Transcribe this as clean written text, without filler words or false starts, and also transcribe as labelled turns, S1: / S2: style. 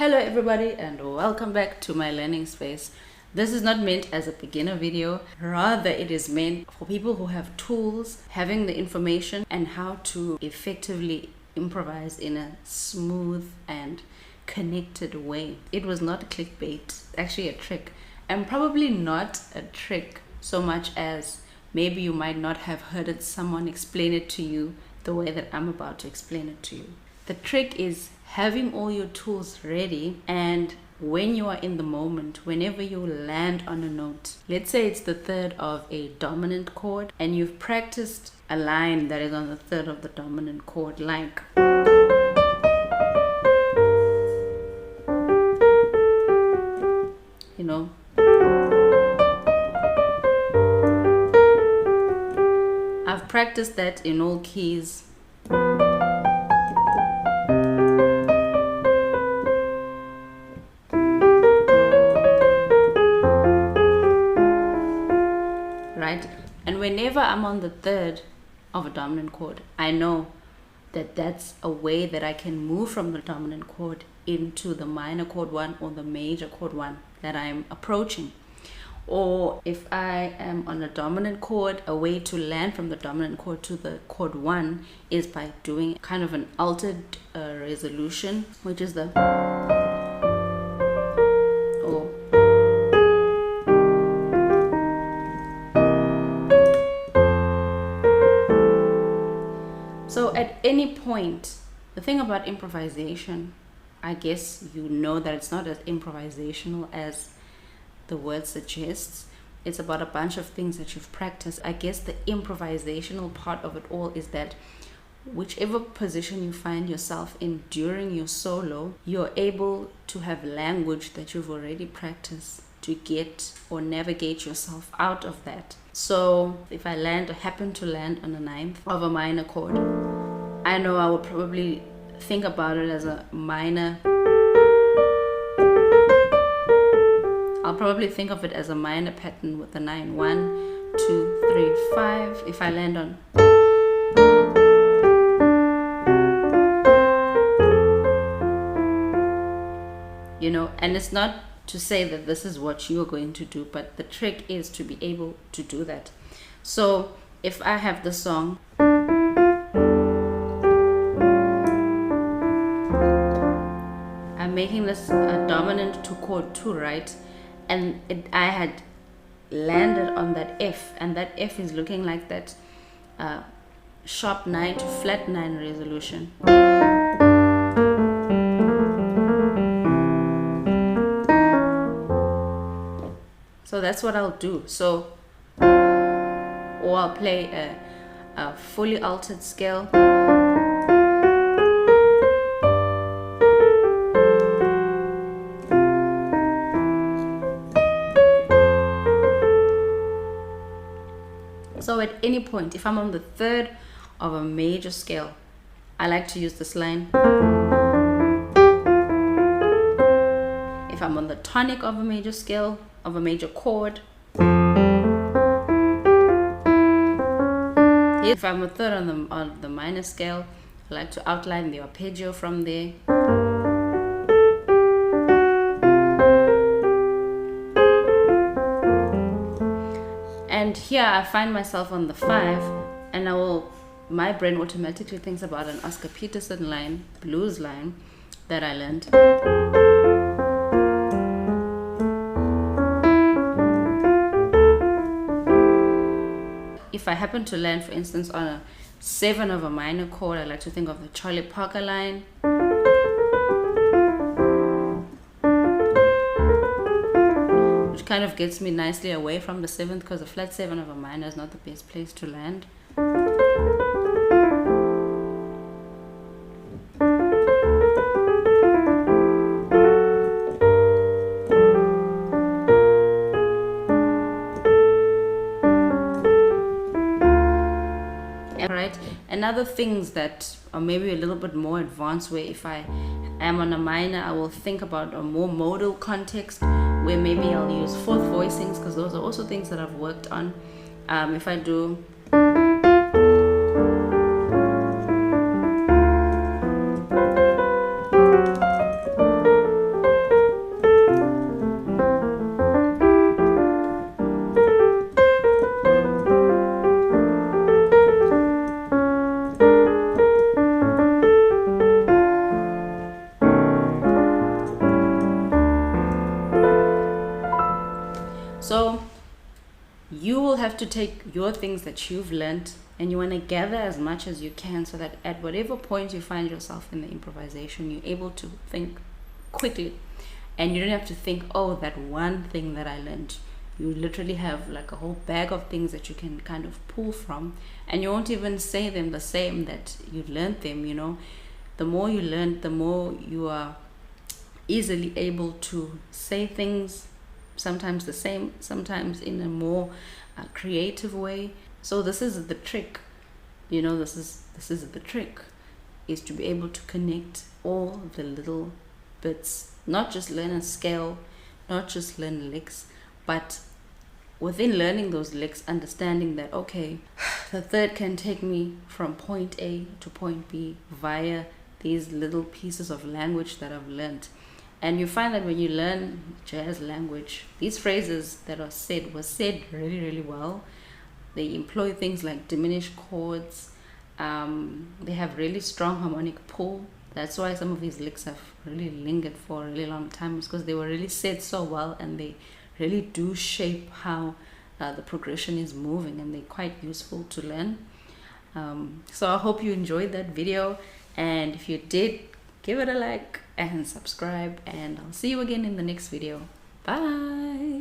S1: Hello everybody and welcome back to my learning space. This is not meant as a beginner video, rather it is meant for people who have tools, having the information and how to effectively improvise in a smooth and connected way. It was not clickbait, actually a trick, and probably not a trick so much as maybe you might not have heard someone explain it to you the way that I'm about to explain it to you. The trick is having all your tools ready, and when you are in the moment, whenever you land on a note, let's say it's the third of a dominant chord and you've practiced a line that is on the third of the dominant chord, like I've practiced that in all keys. Right? And whenever I'm on the third of a dominant chord, I know that that's a way that I can move from the dominant chord into the minor chord one or the major chord one that I'm approaching. Or if I am on a dominant chord, a way to land from the dominant chord to the chord one is by doing kind of an altered resolution, which is the or. So at any point, the thing about improvisation, I guess you know that it's not as improvisational as the word suggests. It's about a bunch of things that you've practiced. I guess the improvisational part of it all is that whichever position you find yourself in during your solo, you're able to have language that you've already practiced to get or navigate yourself out of that. So if I happen to land on the ninth of a minor chord, I know I will probably think about it as a minor. I'll probably think of it as a minor pattern with the 9, 1, 2, 3, 5. If I land on, and it's not to say that this is what you're going to do, but the trick is to be able to do that. So if I have the song, I'm making this a dominant to chord 2, right? And I had landed on that F, and that F is looking like that sharp 9 to flat 9 resolution. So that's what I'll do. So, or I'll play a fully altered scale. So at any point, if I'm on the third of a major scale, I like to use this line. If I'm on the tonic of a major scale, of a major chord, if I'm a third on the minor scale, I like to outline the arpeggio from there. And here I find myself on the 5, and my brain automatically thinks about an Oscar Peterson line, blues line that I learned. If I happen to land, for instance, on a 7 of a minor chord, I like to think of the Charlie Parker line. Which kind of gets me nicely away from the 7th, because the flat 7 of a minor is not the best place to land. Right? And other things that are maybe a little bit more advanced, where if I am on a minor, I will think about a more modal context where maybe I'll use fourth voicings, because those are also things that I've worked on. If I do to take your things that you've learned and you want to gather as much as you can, so that at whatever point you find yourself in the improvisation, you're able to think quickly, and you don't have to think, oh, that one thing that I learned. You literally have like a whole bag of things that you can kind of pull from, and you won't even say them the same that you learned them. You know, the more you learn, the more you are easily able to say things, sometimes the same, sometimes in a more creative way. So this is the trick, you know, this is the trick, is to be able to connect all the little bits, not just learn a scale, not just learn licks, but within learning those licks, understanding that, okay, the third can take me from point A to point B via these little pieces of language that I've learned. And you find that when you learn jazz language, these phrases that are said were said really, really well. They employ things like diminished chords. They have really strong harmonic pull. That's why some of these licks have really lingered for a really long time, because they were really said so well, and they really do shape how the progression is moving, and they're quite useful to learn. So I hope you enjoyed that video, and if you did, give it a like and subscribe, and I'll see you again in the next video. Bye.